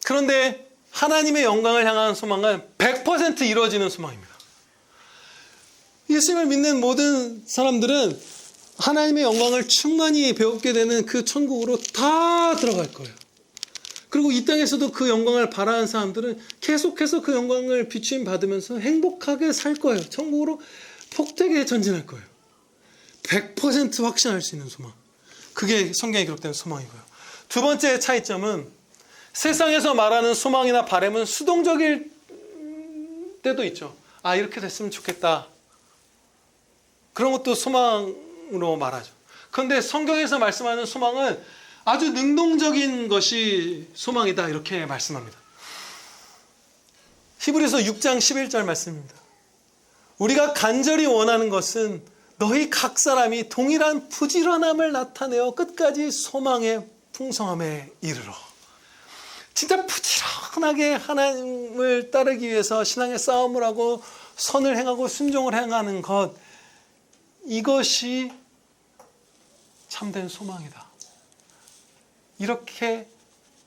그런데 하나님의 영광을 향한 소망은 100% 이루어지는 소망입니다. 예수님을 믿는 모든 사람들은 하나님의 영광을 충만히 배우게 되는 그 천국으로 다 들어갈 거예요. 그리고 이 땅에서도 그 영광을 바라는 사람들은 계속해서 그 영광을 비추임 받으면서 행복하게 살 거예요. 천국으로 폭되게 전진할 거예요. 100% 확신할 수 있는 소망. 그게 성경에 기록된 소망이고요. 두 번째 차이점은 세상에서 말하는 소망이나 바람은 수동적일 때도 있죠. 아, 이렇게 됐으면 좋겠다. 그런 것도 소망으로 말하죠. 그런데 성경에서 말씀하는 소망은 아주 능동적인 것이 소망이다. 이렇게 말씀합니다. 히브리서 6장 11절 말씀입니다. 우리가 간절히 원하는 것은 너희 각 사람이 동일한 부지런함을 나타내어 끝까지 소망의 풍성함에 이르러. 진짜 부지런하게 하나님을 따르기 위해서 신앙의 싸움을 하고 선을 행하고 순종을 행하는 것, 이것이 참된 소망이다. 이렇게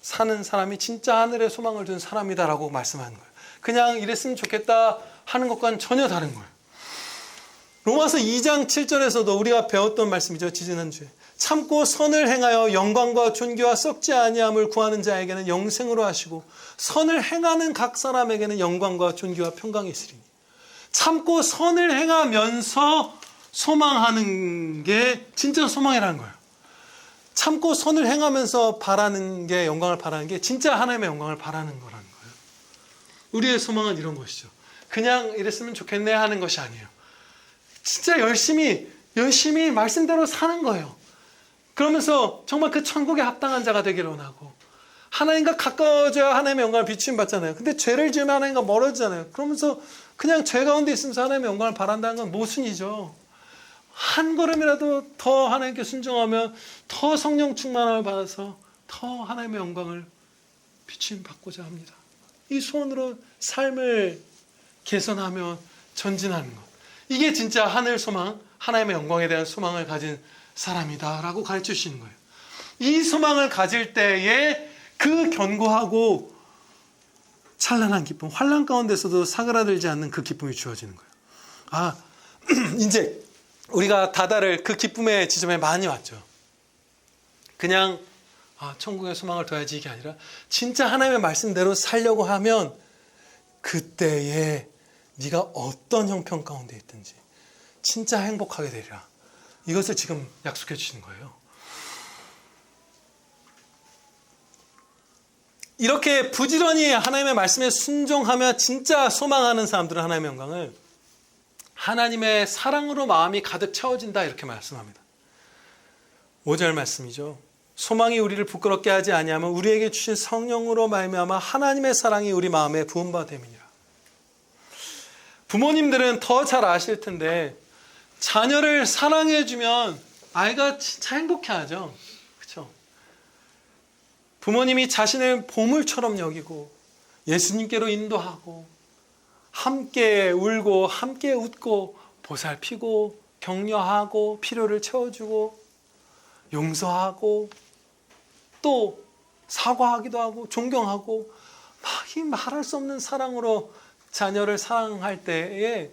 사는 사람이 진짜 하늘에 소망을 둔 사람이다라고 말씀하는 거예요. 그냥 이랬으면 좋겠다 하는 것과는 전혀 다른 거예요. 로마서 2장 7절에서도 우리가 배웠던 말씀이죠. 지지난주에. 참고 선을 행하여 영광과 존귀와 썩지 아니함을 구하는 자에게는 영생으로 하시고 선을 행하는 각 사람에게는 영광과 존귀와 평강이 있으리니. 참고 선을 행하면서 소망하는 게 진짜 소망이라는 거예요. 참고 선을 행하면서 바라는 게, 영광을 바라는 게 진짜 하나님의 영광을 바라는 거라는 거예요. 우리의 소망은 이런 것이죠. 그냥 이랬으면 좋겠네 하는 것이 아니에요. 진짜 열심히 말씀대로 사는 거예요. 그러면서 정말 그 천국에 합당한 자가 되기를 원하고, 하나님과 가까워져야 하나님의 영광을 비추임 받잖아요. 근데 죄를 지으면 하나님과 멀어지잖아요. 그러면서 그냥 죄 가운데 있으면서 하나님의 영광을 바란다는 건 모순이죠. 한 걸음이라도 더 하나님께 순종하면 더 성령 충만함을 받아서 더 하나님의 영광을 비추임 받고자 합니다. 이 소원으로 삶을 개선하며 전진하는 것, 이게 진짜 하늘 소망, 하나님의 영광에 대한 소망을 가진 사람이다 라고 가르쳐 주시는 거예요. 이 소망을 가질 때에 그 견고하고 찬란한 기쁨, 환난 가운데서도 사그라들지 않는 그 기쁨이 주어지는 거예요. 이제 우리가 다다를 그 기쁨의 지점에 많이 왔죠. 그냥 천국의 소망을 둬야지 이게 아니라 진짜 하나님의 말씀대로 살려고 하면 그때에 네가 어떤 형편 가운데 있든지 진짜 행복하게 되리라. 이것을 지금 약속해 주시는 거예요. 이렇게 부지런히 하나님의 말씀에 순종하며 진짜 소망하는 사람들은 하나님의 영광을 하나님의 사랑으로 마음이 가득 채워진다 이렇게 말씀합니다. 5절 말씀이죠. 소망이 우리를 부끄럽게 하지 아니하면 우리에게 주신 성령으로 말미암아 하나님의 사랑이 우리 마음에 부은 바 됨이니라. 부모님들은 더 잘 아실 텐데 자녀를 사랑해주면 아이가 진짜 행복해하죠. 그렇죠? 부모님이 자신을 보물처럼 여기고 예수님께로 인도하고 함께 울고 함께 웃고 보살피고 격려하고 필요를 채워주고 용서하고 또 사과하기도 하고 존경하고 막 이 말할 수 없는 사랑으로 자녀를 사랑할 때에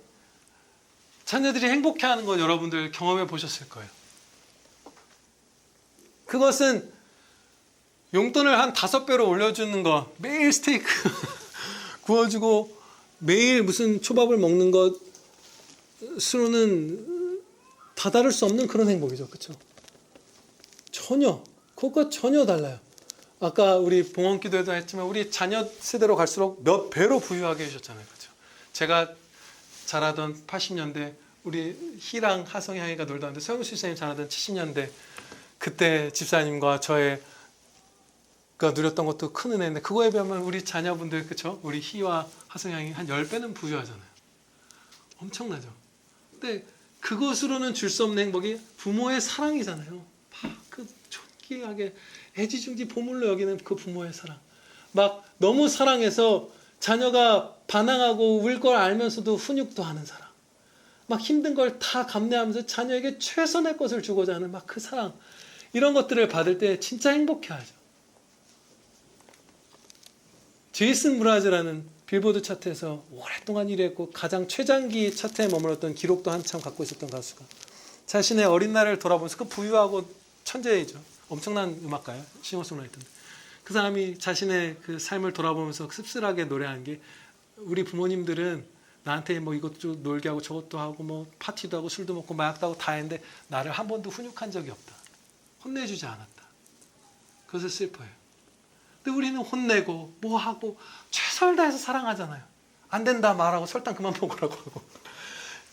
자녀들이 행복해하는 거 여러분들 경험해 보셨을 거예요. 그것은 용돈을 한 5배로 올려주는 거, 매일 스테이크 구워주고 매일 무슨 초밥을 먹는 것으로는 다다를 수 없는 그런 행복이죠. 그렇죠? 그것과 전혀 달라요. 아까 우리 봉헌 기도에도 했지만 우리 자녀 세대로 갈수록 몇 배로 부유하게 해주셨잖아요. 그렇죠? 제가 자라던 80년대 우리 희랑 하성이 향이가 놀다 왔는데 서영수 집사님 자라던 70년대 그때 집사님과 저희가 누렸던 것도 큰 은혜인데 그거에 비하면 우리 자녀분들 그렇죠? 우리 희와 하성이 향이 한 10배는 부유하잖아요. 엄청나죠. 근데 그것으로는 줄 수 없는 행복이 부모의 사랑이잖아요. 막 그 존귀하게 애지중지 보물로 여기는 그 부모의 사랑. 막 너무 사랑해서 자녀가 반항하고 울 걸 알면서도 훈육도 하는 사랑. 막 힘든 걸 다 감내하면서 자녀에게 최선의 것을 주고자 하는 막 그 사랑. 이런 것들을 받을 때 진짜 행복해하죠. 제이슨 무라즈라는 빌보드 차트에서 오랫동안 일했고 가장 최장기 차트에 머물렀던 기록도 한참 갖고 있었던 가수가 자신의 어린 날을 돌아보면서 그 부유하고 천재이죠. 엄청난 음악가예요. 싱어송라이터인데 그 사람이 자신의 그 삶을 돌아보면서 씁쓸하게 노래한 게 우리 부모님들은 나한테 뭐 이것도 놀게 하고 저것도 하고 뭐 파티도 하고 술도 먹고 마약도 하고 다 했는데 나를 한 번도 훈육한 적이 없다. 혼내주지 않았다. 그것을 슬퍼해요. 근데 우리는 혼내고 뭐 하고 최선을 다해서 사랑하잖아요. 안 된다 말하고 설탕 그만 먹으라고 하고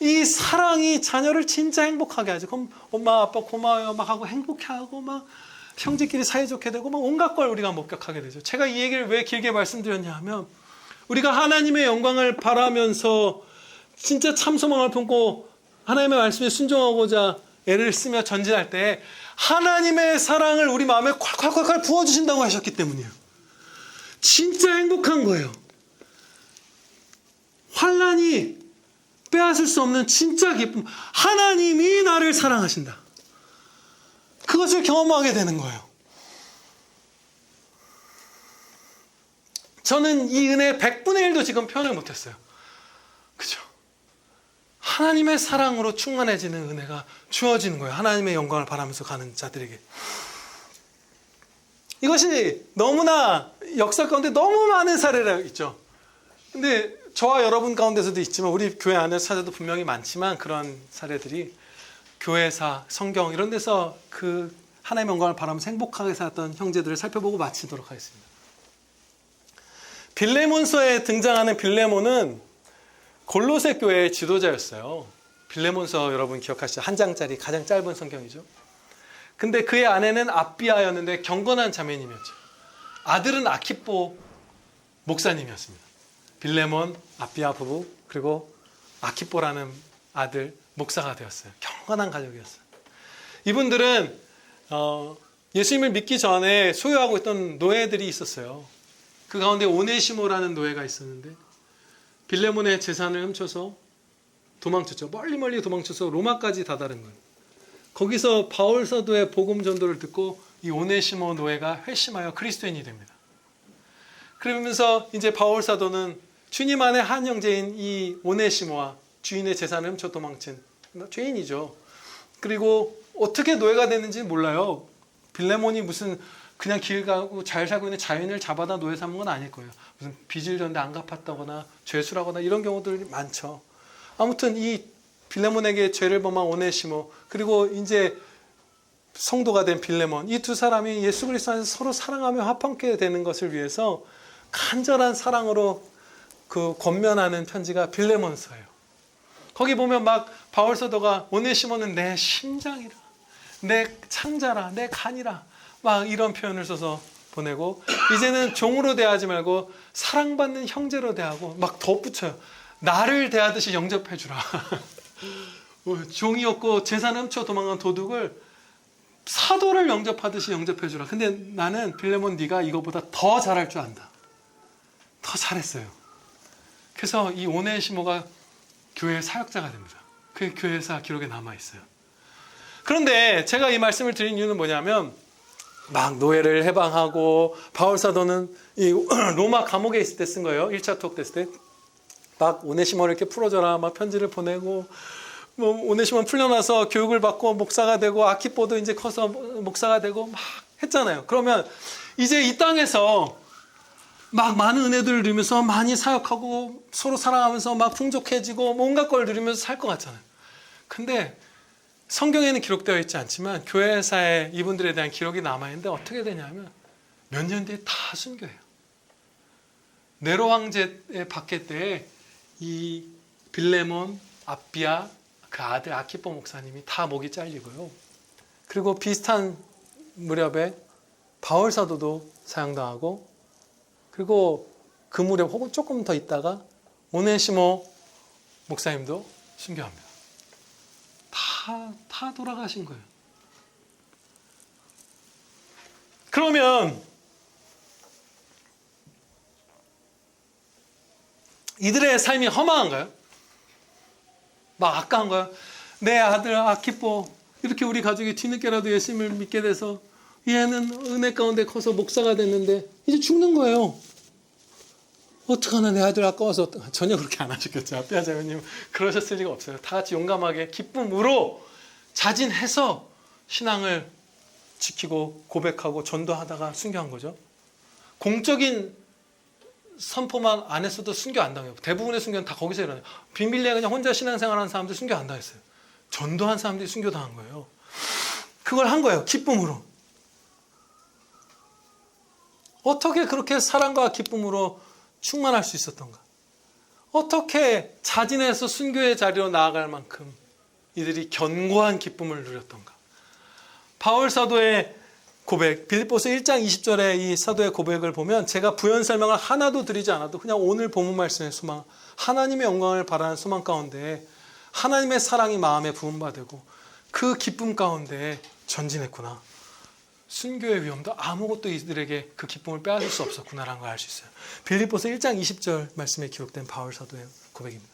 이 사랑이 자녀를 진짜 행복하게 하죠. 그럼 엄마 아빠 고마워요 막 하고 행복해하고 막 형제끼리 사이좋게 되고 막 온갖 걸 우리가 목격하게 되죠. 제가 이 얘기를 왜 길게 말씀드렸냐 하면 우리가 하나님의 영광을 바라면서 진짜 참 소망을 품고 하나님의 말씀에 순종하고자 애를 쓰며 전진할 때 하나님의 사랑을 우리 마음에 콸콸콸콸 부어주신다고 하셨기 때문이에요. 진짜 행복한 거예요. 환난이 빼앗을 수 없는 진짜 기쁨. 하나님이 나를 사랑하신다. 그것을 경험하게 되는 거예요. 저는 이 은혜 100분의 1도 지금 표현을 못했어요. 그죠? 하나님의 사랑으로 충만해지는 은혜가 주어지는 거예요. 하나님의 영광을 바라면서 가는 자들에게. 이것이 너무나 역사 가운데 너무 많은 사례가 있죠. 근데 저와 여러분 가운데서도 있지만 우리 교회 안에 사례도 분명히 많지만 그런 사례들이 교회사, 성경 이런 데서 그 하나님의 영광을 바라면서 행복하게 살았던 형제들을 살펴보고 마치도록 하겠습니다. 빌레몬서에 등장하는 빌레몬은 골로새 교회의 지도자였어요. 빌레몬서 여러분 기억하시죠? 한 장짜리 가장 짧은 성경이죠. 근데 그의 아내는 아비아였는데 경건한 자매님이었죠. 아들은 아키포 목사님이었습니다. 빌레몬, 아비아 부부, 그리고 아키포라는 아들 목사가 되었어요. 경건한 가족이었어요. 이분들은 예수님을 믿기 전에 소유하고 있던 노예들이 있었어요. 그 가운데 오네시모라는 노예가 있었는데 빌레몬의 재산을 훔쳐서 도망쳤죠. 멀리 도망쳐서 로마까지 다다른 거예요. 거기서 바울 사도의 복음 전도를 듣고 이 오네시모 노예가 회심하여 그리스도인이 됩니다. 그러면서 이제 바울 사도는 주님 안에 한 형제인 이 오네시모와 주인의 재산을 훔쳐 도망친 죄인이죠. 그리고 어떻게 노예가 됐는지 몰라요. 빌레몬이 무슨 그냥 길 가고 잘 살고 있는 자연을 잡아다 노예 삼은 건 아닐 거예요. 무슨 빚을 졌는데 안 갚았다거나 죄수라거나 이런 경우들이 많죠. 아무튼 이 빌레몬에게 죄를 범한 오네시모, 그리고 이제 성도가 된 빌레몬, 이 두 사람이 예수 그리스도 안에서 서로 사랑하며 화평케 되는 것을 위해서 간절한 사랑으로 그 권면하는 편지가 빌레몬서예요. 거기 보면 막 바울 사도가 오네시모는 내 심장이라, 내 창자라, 내 간이라, 막 이런 표현을 써서 보내고, 이제는 종으로 대하지 말고 사랑받는 형제로 대하고 막 덧붙여요. 나를 대하듯이 영접해 주라. 종이었고 재산 훔쳐 도망간 도둑을 사도를 영접하듯이 영접해 주라. 근데 나는 빌레몬 네가 이거보다 더 잘할 줄 안다. 더 잘했어요. 그래서 이 오네시모가 교회의 사역자가 됩니다. 그게 교회사 기록에 남아 있어요. 그런데 제가 이 말씀을 드린 이유는 뭐냐면, 막 노예를 해방하고 바울 사도는 이 로마 감옥에 있을 때 쓴 거예요. 1차 투옥 됐을 때 막 오네시모를 이렇게 풀어줘라 막 편지를 보내고, 뭐 오네시모 풀려나서 교육을 받고 목사가 되고 아키포도 이제 커서 목사가 되고 막 했잖아요. 그러면 이제 이 땅에서 막 많은 은혜들을 누리면서 많이 사역하고 서로 사랑하면서 막 풍족해지고 온갖 걸 누리면서 살 것 같잖아요. 근데 성경에는 기록되어 있지 않지만 교회사에 이분들에 대한 기록이 남아있는데 어떻게 되냐면 몇 년 뒤에 다 순교해요. 네로 황제의 박해 때에 이 빌레몬, 아비아, 그 아들 아키포 목사님이 다 목이 잘리고요. 그리고 비슷한 무렵에 바울 사도도 사형당하고, 그리고 그 무렵 혹은 조금 더 있다가 오네시모 목사님도 순교합니다. 다 돌아가신 거예요. 그러면 이들의 삶이 허망한가요? 막 아까운가요? 내 아들 아키포 이렇게 우리 가족이 뒤늦게라도 예수님을 믿게 돼서 얘는 은혜 가운데 커서 목사가 됐는데 이제 죽는 거예요. 어떡하나 내 아들 아까워서. 전혀 그렇게 안 하셨겠죠. 아비아 자매님 그러셨을 리가 없어요. 다 같이 용감하게 기쁨으로 자진해서 신앙을 지키고 고백하고 전도하다가 순교한 거죠. 공적인 선포만 안 했어도 순교 안 당해요. 대부분의 순교는 다 거기서 일어나요. 비밀리에 그냥 혼자 신앙생활하는 사람들 순교 안 당했어요. 전도한 사람들이 순교 당한 거예요. 그걸 한 거예요. 기쁨으로. 어떻게 그렇게 사랑과 기쁨으로 충만할 수 있었던가? 어떻게 자진해서 순교의 자리로 나아갈 만큼 이들이 견고한 기쁨을 누렸던가? 바울 사도의 고백, 빌립보서 1장 20절의 이 사도의 고백을 보면 제가 부연 설명을 하나도 드리지 않아도 그냥 오늘 본문 말씀의 소망, 하나님의 영광을 바라는 소망 가운데 하나님의 사랑이 마음에 부음받고 그 기쁨 가운데 전진했구나. 순교의 위험도 아무것도 이들에게 그 기쁨을 빼앗을 수 없었구나라는 걸 알 수 있어요. 빌립보서 1장 20절 말씀에 기록된 바울 사도의 고백입니다.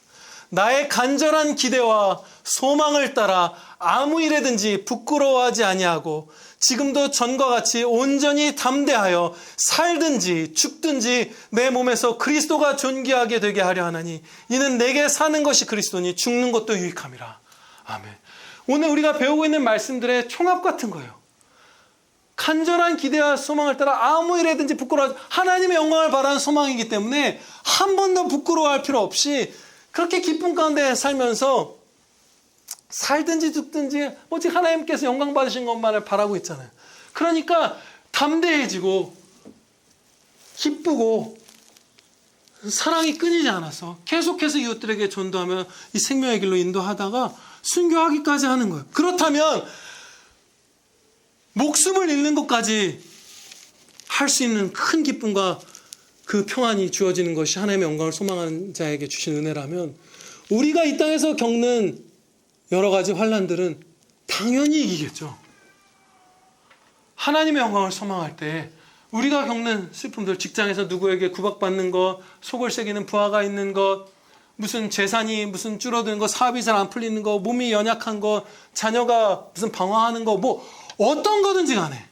나의 간절한 기대와 소망을 따라 아무 일에든지 부끄러워하지 아니하고 지금도 전과 같이 온전히 담대하여 살든지 죽든지 내 몸에서 그리스도가 존귀하게 되게 하려 하나니 이는 내게 사는 것이 그리스도니 죽는 것도 유익함이라. 아멘. 오늘 우리가 배우고 있는 말씀들의 총합 같은 거예요. 간절한 기대와 소망을 따라 아무 일에든지 부끄러워하지, 하나님의 영광을 바라는 소망이기 때문에 한 번도 부끄러워할 필요 없이 그렇게 기쁨 가운데 살면서 살든지 죽든지 오직 하나님께서 영광 받으신 것만을 바라고 있잖아요. 그러니까 담대해지고 기쁘고 사랑이 끊이지 않아서 계속해서 이웃들에게 전도하며 이 생명의 길로 인도하다가 순교하기까지 하는 거예요. 그렇다면 목숨을 잃는 것까지 할 수 있는 큰 기쁨과 그 평안이 주어지는 것이 하나님의 영광을 소망하는 자에게 주신 은혜라면 우리가 이 땅에서 겪는 여러 가지 환난들은 당연히 이기겠죠. 하나님의 영광을 소망할 때 우리가 겪는 슬픔들, 직장에서 누구에게 구박받는 것, 속을 새기는 부하가 있는 것, 무슨 재산이 무슨 줄어드는 것, 사업이 잘 안 풀리는 것, 몸이 연약한 것, 자녀가 무슨 방황하는 것, 뭐 어떤 거든지 간에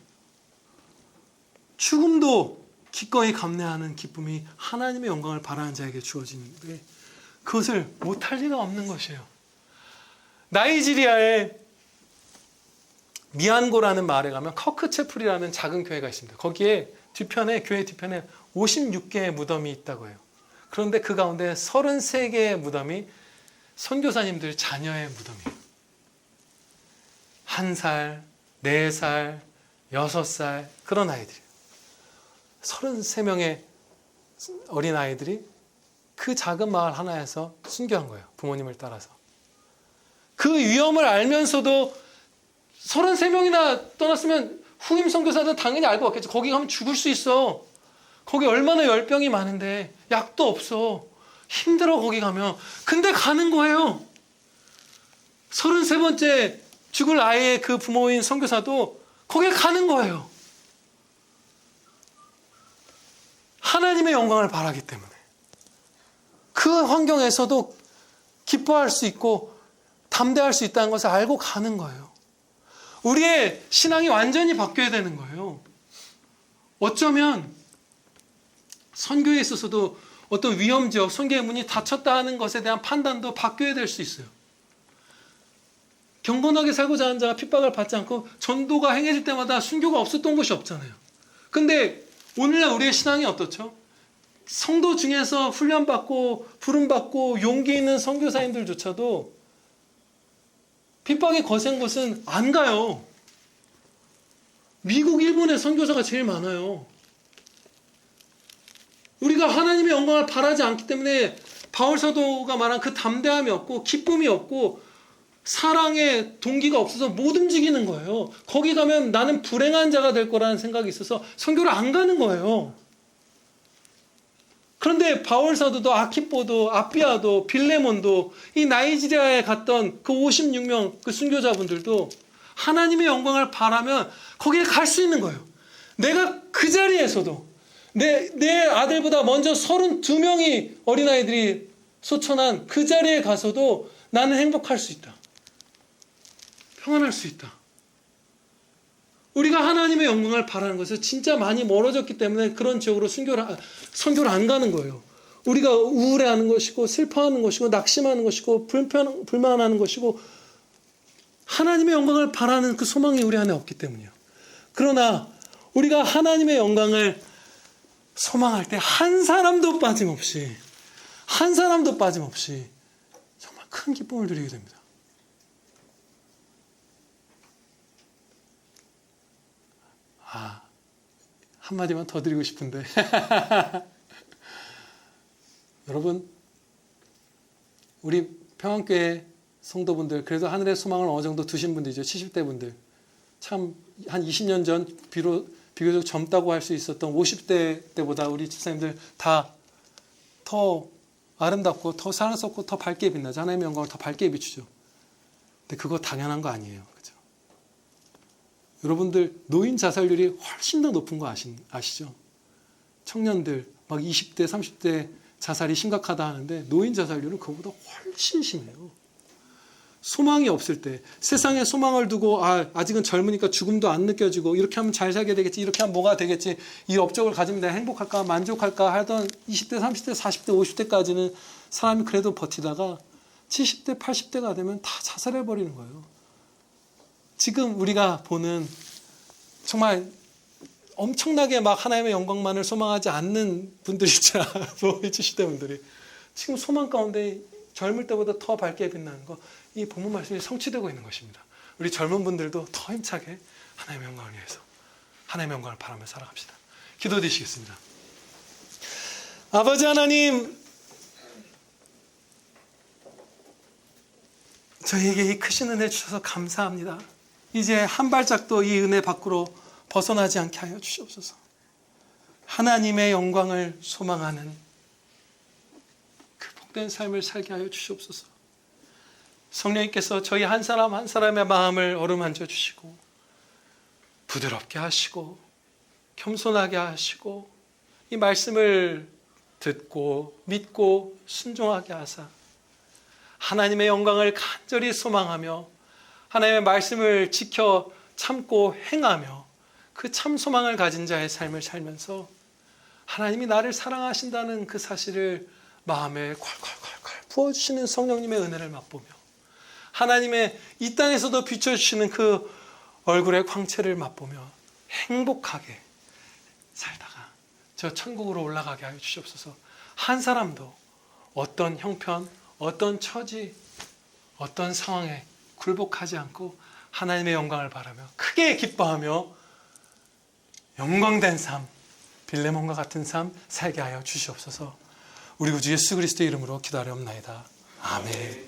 죽음도 기꺼이 감내하는 기쁨이 하나님의 영광을 바라는 자에게 주어지는데 그것을 못할 리가 없는 것이에요. 나이지리아의 미안고라는 마을에 가면 커크체플이라는 작은 교회가 있습니다. 거기에 교회 뒤편에 56개의 무덤이 있다고 해요. 그런데 그 가운데 33개의 무덤이 선교사님들 자녀의 무덤이에요. 1살, 4살, 6살 그런 아이들이에요. 33명의 어린아이들이 그 작은 마을 하나에서 순교한 거예요. 부모님을 따라서. 그 위험을 알면서도 33명이나 떠났으면 후임 선교사들은 당연히 알고 왔겠죠. 거기 가면 죽을 수 있어. 거기 얼마나 열병이 많은데 약도 없어. 힘들어 거기 가면. 근데 가는 거예요. 33번째 죽을 아이의 그 부모인 선교사도 거기에 가는 거예요. 하나님의 영광을 바라기 때문에. 그 환경에서도 기뻐할 수 있고 담대할 수 있다는 것을 알고 가는 거예요. 우리의 신앙이 완전히 바뀌어야 되는 거예요. 어쩌면 선교에 있어서도 어떤 위험지역, 선교의 문이 닫혔다 하는 것에 대한 판단도 바뀌어야 될 수 있어요. 경건하게 살고자 하는 자가 핍박을 받지 않고 전도가 행해질 때마다 순교가 없었던 곳이 없잖아요. 근데 오늘날 우리의 신앙이 어떻죠? 성도 중에서 훈련받고 부름받고 용기 있는 선교사님들조차도 핍박이 거센 곳은 안 가요. 미국, 일본에 선교사가 제일 많아요. 우리가 하나님의 영광을 바라지 않기 때문에 바울 사도가 말한 그 담대함이 없고 기쁨이 없고 사랑의 동기가 없어서 못 움직이는 거예요. 거기 가면 나는 불행한 자가 될 거라는 생각이 있어서 선교를 안 가는 거예요. 그런데 바울 사도도 아키포도 아피아도 빌레몬도 이 나이지리아에 갔던 그 56명 그 순교자분들도 하나님의 영광을 바라면 거기에 갈 수 있는 거예요. 내가 그 자리에서도 내 아들보다 먼저 32명이 어린아이들이 소천한 그 자리에 가서도 나는 행복할 수 있다. 평안할 수 있다. 우리가 하나님의 영광을 바라는 것은 진짜 많이 멀어졌기 때문에 그런 지역으로 선교를 안 가는 거예요. 우리가 우울해하는 것이고 슬퍼하는 것이고 낙심하는 것이고 불만하는 것이고 하나님의 영광을 바라는 그 소망이 우리 안에 없기 때문이에요. 그러나 우리가 하나님의 영광을 소망할 때 한 사람도 빠짐없이 정말 큰 기쁨을 누리게 됩니다. 한마디만 더 드리고 싶은데 여러분 우리 평안교회 성도분들 그래도 하늘의 소망을 어느 정도 두신 분들이죠. 70대 분들 참 한 20년 전 비교적 젊다고 할 수 있었던 50대 때보다 우리 집사님들 다 더 아름답고 더 사랑스럽고 더 밝게 빛나죠. 하나님의 영광을 더 밝게 비추죠. 근데 그거 당연한 거 아니에요. 그죠? 여러분들 노인 자살률이 훨씬 더 높은 거 아시죠? 청년들 막 20대 30대 자살이 심각하다 하는데 노인 자살률은 그거보다 훨씬 심해요. 소망이 없을 때 세상에 소망을 두고 아직은 젊으니까 죽음도 안 느껴지고 이렇게 하면 잘 살게 되겠지 이렇게 하면 뭐가 되겠지 이 업적을 가지면 내가 행복할까 만족할까 하던 20대 30대 40대 50대까지는 사람이 그래도 버티다가 70대 80대가 되면 다 자살해버리는 거예요. 지금 우리가 보는 정말 엄청나게 막 하나님의 영광만을 소망하지 않는 분들이 있잖아. 70대 분들이. 지금 소망 가운데 젊을 때보다 더 밝게 빛나는 거, 이 본문 말씀이 성취되고 있는 것입니다. 우리 젊은 분들도 더 힘차게 하나님의 영광을 위해서 하나님의 영광을 바라며 살아갑시다. 기도드리시겠습니다. 아버지 하나님, 저희에게 이 크신 은혜 주셔서 감사합니다. 이제 한 발짝도 이 은혜 밖으로 벗어나지 않게 하여 주시옵소서. 하나님의 영광을 소망하는 그 복된 삶을 살게 하여 주시옵소서. 성령님께서 저희 한 사람 한 사람의 마음을 어루만져 주시고 부드럽게 하시고 겸손하게 하시고 이 말씀을 듣고 믿고 순종하게 하사 하나님의 영광을 간절히 소망하며 하나님의 말씀을 지켜 참고 행하며 그 참 소망을 가진 자의 삶을 살면서 하나님이 나를 사랑하신다는 그 사실을 마음에 콸콸콸콸 부어주시는 성령님의 은혜를 맛보며 하나님의 이 땅에서도 비춰주시는 그 얼굴의 광채를 맛보며 행복하게 살다가 저 천국으로 올라가게 하여 주시옵소서. 한 사람도 어떤 형편, 어떤 처지, 어떤 상황에 굴복하지 않고 하나님의 영광을 바라며 크게 기뻐하며 영광된 삶, 빌레몬과 같은 삶 살게 하여 주시옵소서. 우리 구주 예수 그리스도의 이름으로 기도하옵나이다. 아멘.